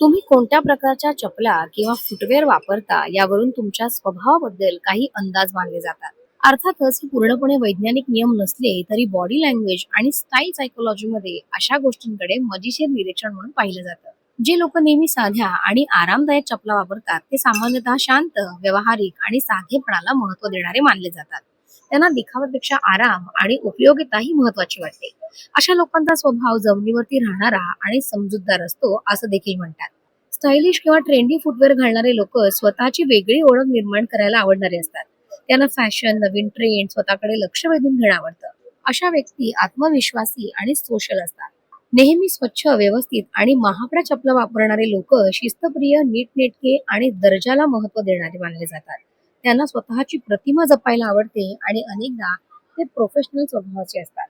तुम्ही कोणत्या प्रकारच्या चपला किंवा फुटवेअर वापरता यावरून तुमच्या स्वभावाबद्दल काही अंदाज बांधले जातात. अर्थातच हे पूर्णपणे वैज्ञानिक नियम नसले तरी बॉडी लँग्वेज आणि स्टाईल सायकोलॉजीमध्ये अशा गोष्टींकडे मजेशीर निरीक्षण म्हणून पाहिलं जातं. जे लोक नेहमी साध्या आणि आरामदायक चपला वापरतात ते सामान्यतः शांत, व्यावहारिक आणि साधेपणाला महत्त्व देणारे मानले जातात. त्यांना दिखाव्यापेक्षा आराम आणि उपयोगिता ही महत्वाची वाटते. अशा लोकांचा स्वभाव जमिनीवरती राहणारा आणि समजूतदार असतो असं देखील म्हणतात. स्टायलिश किंवा ट्रेंडी फुटवेअर घालणारे लोक स्वतःची वेगळी ओळख निर्माण करायला आवडणारे असतात. त्यांना फॅशन, नवीन ट्रेंड, स्वतःकडे लक्ष वेधून घेणं आवडतं. अशा व्यक्ती आत्मविश्वासी आणि सोशल असतात. नेहमी स्वच्छ, व्यवस्थित आणि महागड्या चपला वापरणारे लोक शिस्तप्रिय, नीटनेटके आणि दर्जाला महत्त्व देणारे मानले जातात. त्यांना स्वतःची प्रतिमा जपायला आवडते आणि अनेकदा ते प्रोफेशनल स्वभावाचे असतात.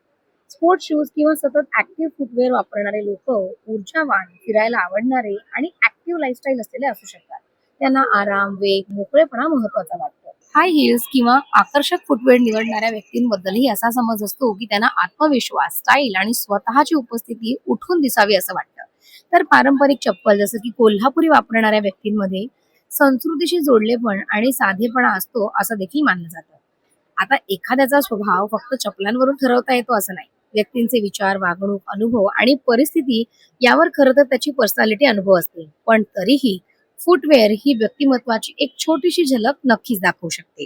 स्पोर्ट्स शूज किंवा सतत ऍक्टिव्ह फुटवेअर वापरणारे लोक ऊर्जावान, फिरायला आवडणारे आणि ऍक्टिव्ह लाईफस्टाईल असलेले असू शकतात. त्यांना आराम, वेग, मोकळेपणा महत्वाचा वाटतो. हाय हिल्स किंवा आकर्षक फुटवेअर निवडणाऱ्या व्यक्तींबद्दलही असा समज असतो की त्यांना आत्मविश्वास, स्टाईल आणि स्वतःची उपस्थिती उठून दिसावी असं वाटतं. तर पारंपरिक चप्पल जसं की कोल्हापुरी वापरणाऱ्या व्यक्तींमध्ये संस्कृतीशी जोडलेपण आणि साधेपणा असतो असं देखील मानलं जातं. आता एखाद्याचा स्वभाव फक्त चपलांवरून ठरवता येतो असं नाही. व्यक्तींचे विचार, वागणूक, अनुभव आणि परिस्थिती यावर खरं तर त्याची पर्सनॅलिटी अनुभव असते. पण तरीही फुटवेअर ही व्यक्तिमत्वाची एक छोटीशी झलक नक्कीच दाखवू शकते.